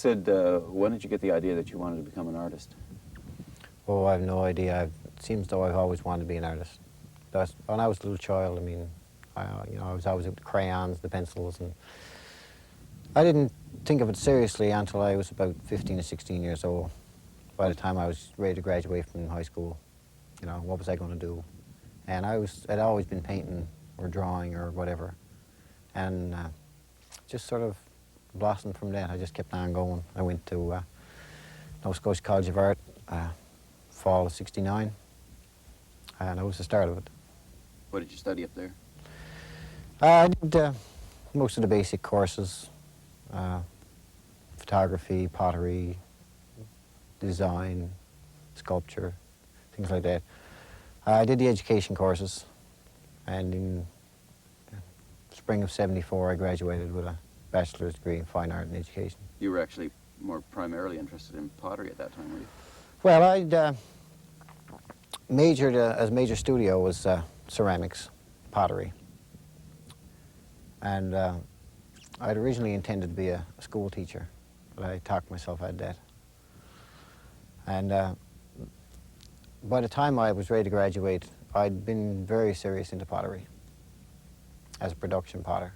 Sid, when did you get the idea that you wanted to become an artist? Oh, I have no idea. It seems though I've always wanted to be an artist. When I was a little child, I mean, I was always with the crayons, the pencils, and I didn't think of it seriously until I was about 15 or 16 years old. By the time I was ready to graduate from high school, you know, what was I going to do? And I'd always been painting or drawing or whatever, and just sort of blossomed from that. I just kept on going. I went to Nova Scotia College of Art, fall of '69, and that was the start of it. What did you study up there? I did most of the basic courses, photography, pottery, design, sculpture, things like that. I did the education courses, and in spring of '74 I graduated with a bachelor's degree in fine art and education. You were actually more primarily interested in pottery at that time, were you? Well, I'd majored as major studio was ceramics, pottery. And I'd originally intended to be a school teacher, but I talked myself out of that. And by the time I was ready to graduate, I'd been very serious into pottery as a production potter.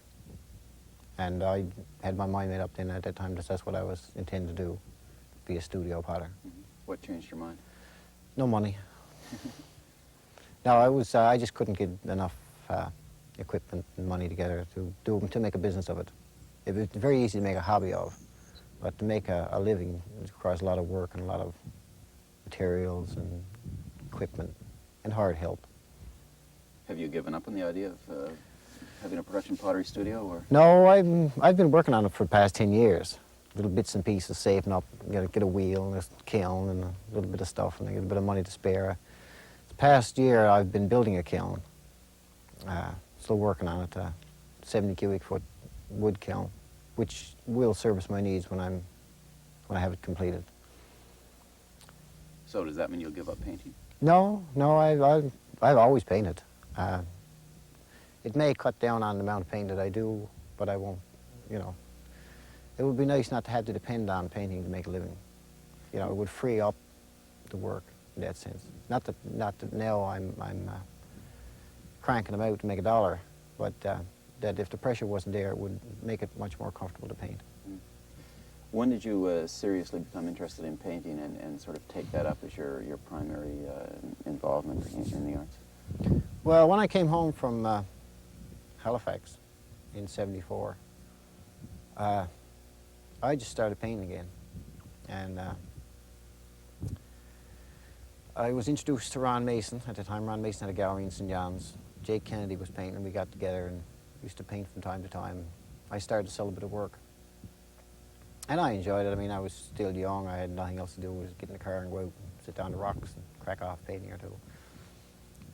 And I had my mind made up then at that time that that's what I was intending to do, be a studio potter. Mm-hmm. What changed your mind? No money. No, I just couldn't get enough equipment and money together to make a business of it. It was very easy to make a hobby of, but to make a living requires a lot of work and a lot of materials and equipment and hard help. Have you given up on the idea of having a production pottery studio, or? No, I've been working on it for the past 10 years. Little bits and pieces, saving up, get a wheel and a kiln and a little bit of stuff, and I get a bit of money to spare. The past year I've been building a kiln. Still working on it, 70 cubic foot wood kiln, which will service my needs when I have it completed. So does that mean you'll give up painting? No, I've always painted. It may cut down on the amount of paint that I do, but I won't, you know. It would be nice not to have to depend on painting to make a living. You know, it would free up the work in that sense. Not that now I'm cranking them out to make $1, but that if the pressure wasn't there, it would make it much more comfortable to paint. When did you seriously become interested in painting and sort of take that up as your primary involvement in the arts? Well, when I came home from Halifax in '74, I just started painting again. And I was introduced to Ron Mason. At the time, Ron Mason had a gallery in St. John's. Jake Kennedy was painting, and we got together and used to paint from time to time. I started to sell a bit of work. And I enjoyed it. I mean, I was still young. I had nothing else to do. I was get in the car and go out and sit down the rocks and crack off a painting or two.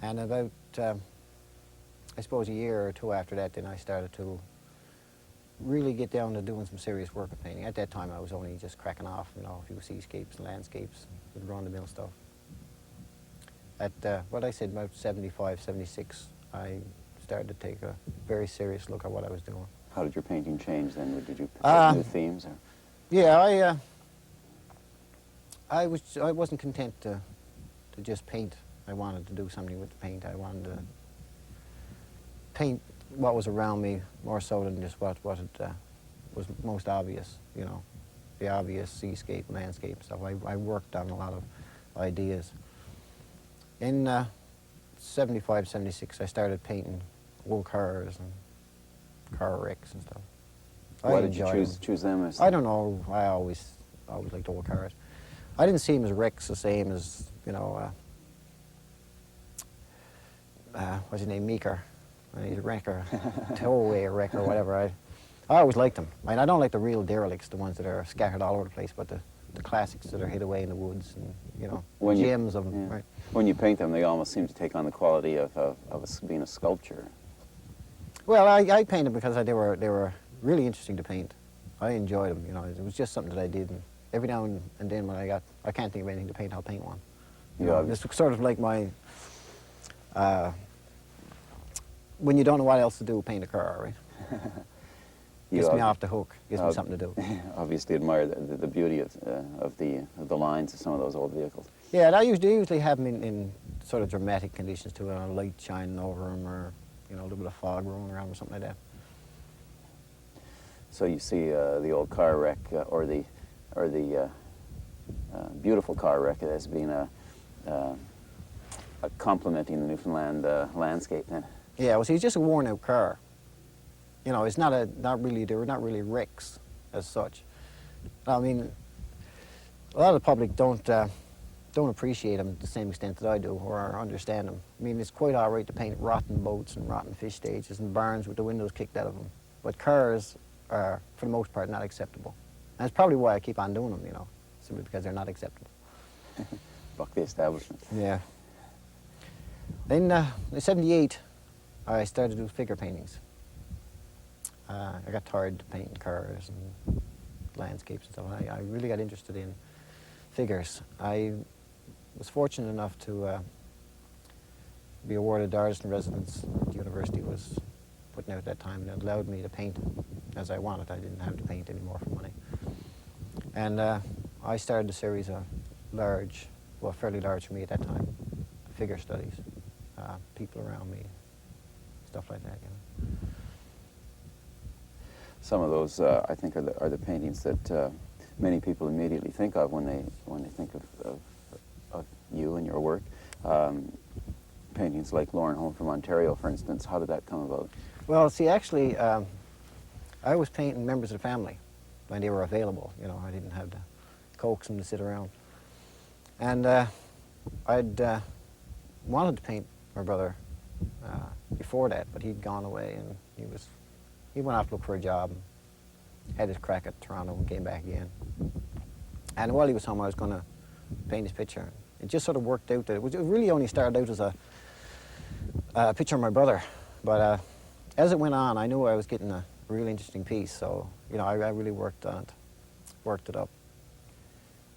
And about, I suppose, a year or two after that, then I started to really get down to doing some serious work with painting. At that time, I was only just cracking off, you know, a few seascapes and landscapes, with run-of-the-mill stuff. At what I said, about '75, '76, I started to take a very serious look at what I was doing. How did your painting change then? Did you pick up new themes? Or? Yeah, I wasn't content to just paint. I wanted to do something with the paint. I wanted to paint what was around me more so than just what was most obvious, you know, the obvious seascape, landscape stuff. I worked on a lot of ideas. In '75, '76, I started painting old cars and car wrecks and stuff. Why did you choose them as? I don't know. I always liked old cars. I didn't see them as wrecks the same as, you know, what's his name, Meeker. He's a wrecker, towaway wreck or whatever. I always liked them. I mean, I don't like the real derelicts, the ones that are scattered all over the place, but the classics that are hid away in the woods and, you know, gems of them. Yeah. Right? When you paint them, they almost seem to take on the quality of being a sculpture. Well, I painted because they were really interesting to paint. I enjoyed them, you know. It was just something that I did. And every now and then when I can't think of anything to paint, I'll paint one. You know, it's sort of like my, when you don't know what else to do, paint a car, right? Gets me off the hook. Gives me something to do. Obviously admire the beauty of the lines of some of those old vehicles. Yeah, and I usually have them in sort of dramatic conditions too, light shining over them, or a little bit of fog rolling around or something like that. So you see the old car wreck or the beautiful car wreck as being a complementing the Newfoundland landscape then. Yeah, well, see, it's just a worn-out car. It's not really. They were not really wrecks as such. I mean, a lot of the public don't appreciate them to the same extent that I do, or understand them. I mean, it's quite all right to paint rotten boats and rotten fish stages and barns with the windows kicked out of them, but cars are, for the most part, not acceptable. And that's probably why I keep on doing them, simply because they're not acceptable. Buck the establishment. Yeah. Then in '78, I started to do figure paintings. I got tired of painting cars and landscapes and stuff. I really got interested in figures. I was fortunate enough to be awarded the artist in residence the university was putting out at that time, and it allowed me to paint as I wanted. I didn't have to paint anymore for money. And I started a series of fairly large for me at that time, figure studies, people around me, stuff like that. Some of those, I think, are the paintings that many people immediately think of when they think of you and your work. Paintings like Lauren Home from Ontario, for instance. How did that come about? Well, see, actually, I was painting members of the family when they were available. I didn't have to coax them to sit around. And I'd wanted to paint my brother before that, but he'd gone away, and he went off to look for a job, and had his crack at Toronto and came back again. And while he was home, I was going to paint his picture. It just sort of worked out that it really only started out as a picture of my brother, but as it went on, I knew I was getting a real interesting piece, so I really worked on it, worked it up.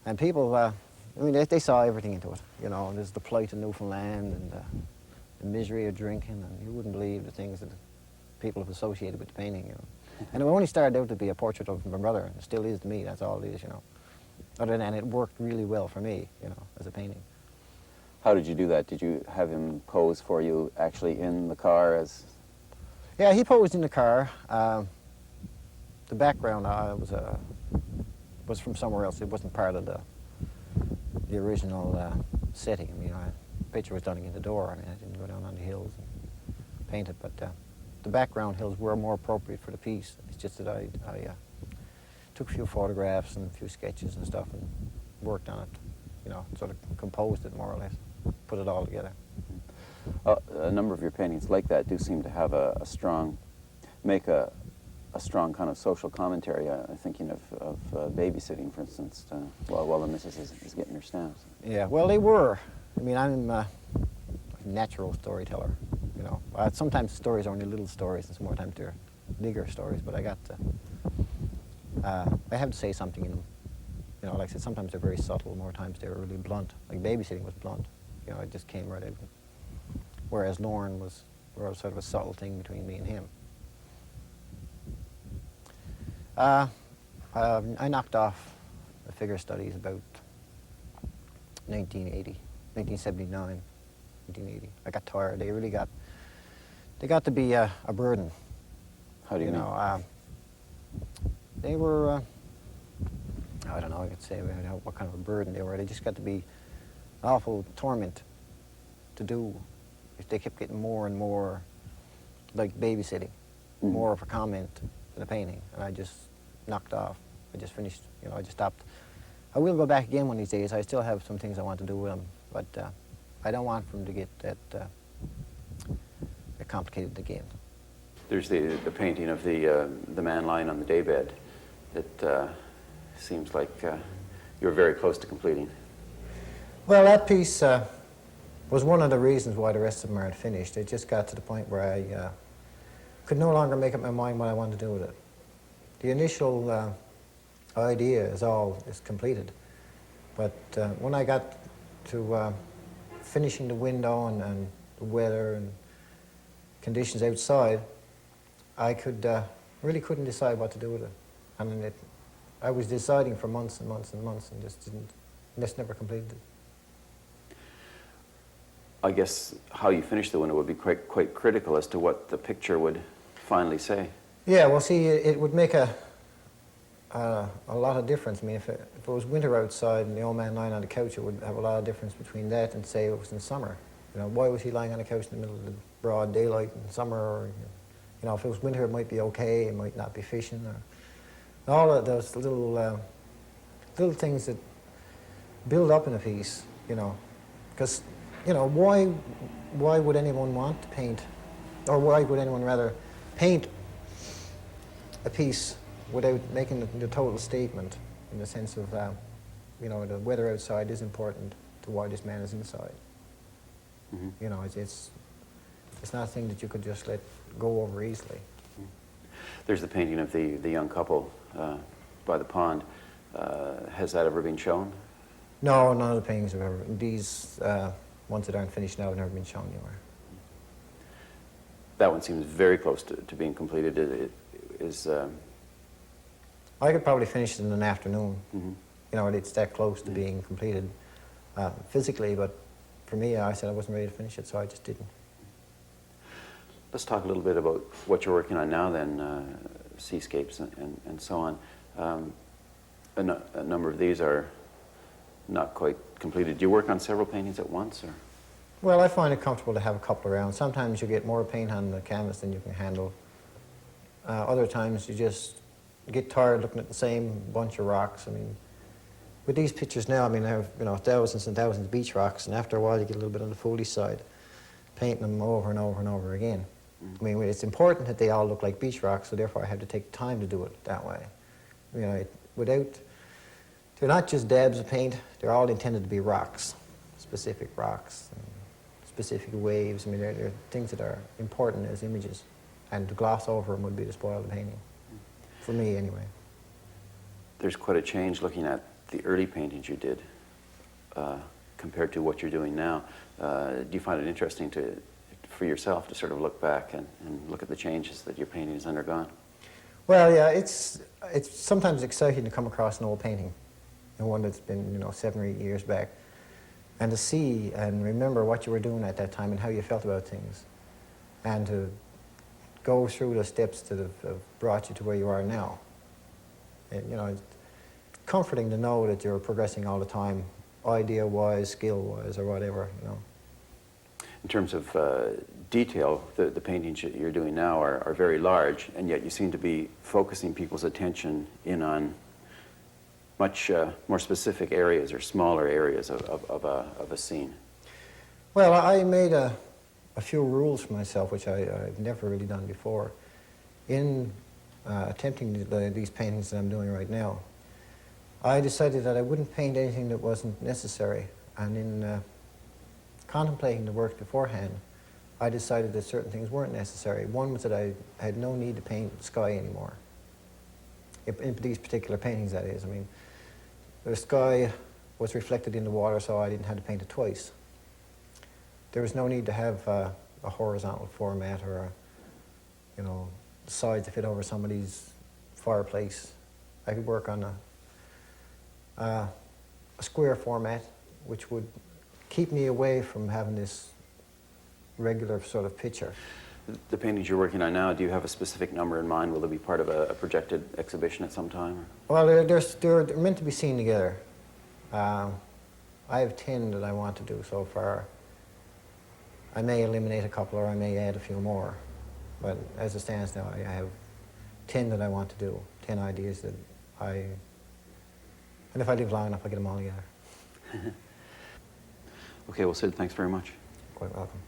And people, they saw everything into it. There's the plight of Newfoundland and the misery of drinking, and you wouldn't believe the things that people have associated with the painting. And it only started out to be a portrait of my brother, and it still is to me. That's all it is. Other than it worked really well for me, as a painting. How did you do that? Did you have him pose for you actually in the car as? Yeah, he posed in the car. The background was from somewhere else. It wasn't part of the original setting. The picture was done against the door. I didn't go down on the hills and paint it, but the background hills were more appropriate for the piece. It's just that I took a few photographs and a few sketches and stuff and worked on it, sort of composed it more or less, put it all together. A number of your paintings like that do seem to have a strong kind of social commentary. I'm thinking of babysitting, for instance, while the missus is getting her stamps. Yeah, well, they were. I'm a natural storyteller, Sometimes stories are only little stories, and some more times they're bigger stories, but I have to say something in them. Like I said, sometimes they're very subtle, more times they're really blunt. Like babysitting was blunt. It just came right out. Whereas Lauren was sort of a subtle thing between me and him. I knocked off the figure studies about 1979, 1980. I got tired. They got to be a burden. How do you mean? They were, I don't know, I could say what kind of a burden they were. They just got to be an awful torment to do if they kept getting more and more like babysitting, more of a comment than a painting. And I just knocked off. I just finished, I just stopped. I will go back again one of these days. I still have some things I want to do with them, but I don't want them to get that complicated again. There's the painting of the man lying on the daybed that seems like you're very close to completing. Well, that piece was one of the reasons why the rest of them aren't finished. It just got to the point where I could no longer make up my mind what I wanted to do with it. The initial idea is completed, but when I got to finishing the window and the weather and conditions outside, I could Really couldn't decide what to do with it. And I was deciding for months and months and months and just never completed it. I guess how you finish the window would be quite critical as to what the picture would finally say. Yeah, well, see, it would make a lot of difference. I mean, if it was winter outside and the old man lying on the couch, it would have a lot of difference between that and, say, it was in summer. You know, why was he lying on the couch in the middle of the broad daylight in summer? Or, you know, if it was winter, it might be okay, it might not be fishing. Or all of those little things that build up in a piece, you know. Because, you know, why would anyone want to paint, or why would anyone rather paint a piece without making the total statement, in the sense of, you know, the weather outside is important to why this man is inside. Mm-hmm. You know, it's not a thing that you could just let go over easily. There's the painting of the young couple by the pond. Has that ever been shown? No, none of the paintings have ever. These ones that aren't finished now have never been shown anywhere. That one seems very close to being completed. It is. I could probably finish it in an afternoon. Mm-hmm. You know, it's that close to being completed physically, but for me, I said I wasn't ready to finish it, so I just didn't. Let's talk a little bit about what you're working on now then, seascapes and so on. A number of these are not quite completed. Do you work on several paintings at once, or? Well, I find it comfortable to have a couple around. Sometimes you get more paint on the canvas than you can handle. Other times you just get tired looking at the same bunch of rocks. I mean, with these pictures now, I mean, I have, you know, thousands and thousands of beach rocks, and after a while you get a little bit on the foolish side, painting them over and over and over again. I mean, it's important that they all look like beach rocks, so therefore I have to take time to do it that way. You know, they're not just dabs of paint, they're all intended to be rocks, specific rocks, and specific waves. I mean, they're things that are important as images, and to gloss over them would be to spoil the painting, for me anyway. There's quite a change looking at the early paintings you did compared to what you're doing now. Do you find it interesting for yourself to sort of look back and look at the changes that your painting has undergone? Well, yeah, it's sometimes exciting to come across an old painting, and one that's been, you know, 7 or 8 years back, and to see and remember what you were doing at that time and how you felt about things, and to go through the steps that have brought you to where you are now. And, you know, it's comforting to know that you're progressing all the time, idea-wise, skill-wise, or whatever, you know. In terms of detail, the paintings that you're doing now are very large, and yet you seem to be focusing people's attention in on much more specific areas or smaller areas of a scene. Well, I made a few rules for myself, which I've never really done before. In attempting these paintings that I'm doing right now, I decided that I wouldn't paint anything that wasn't necessary, and in contemplating the work beforehand, I decided that certain things weren't necessary. One was that I had no need to paint sky anymore. In these particular paintings, that is. I mean, the sky was reflected in the water, so I didn't have to paint it twice. There was no need to have a horizontal format or you know, sides to fit over somebody's fireplace. I could work on a square format, which would keep me away from having this regular sort of picture. The paintings you're working on now, do you have a specific number in mind? Will they be part of a projected exhibition at some time? Well, they're meant to be seen together. I have 10 that I want to do so far. I may eliminate a couple, or I may add a few more. But as it stands now, I have 10 that I want to do, 10 ideas that and if I live long enough, I'll get them all together. Okay, well, Sid, thanks very much. Quite welcome.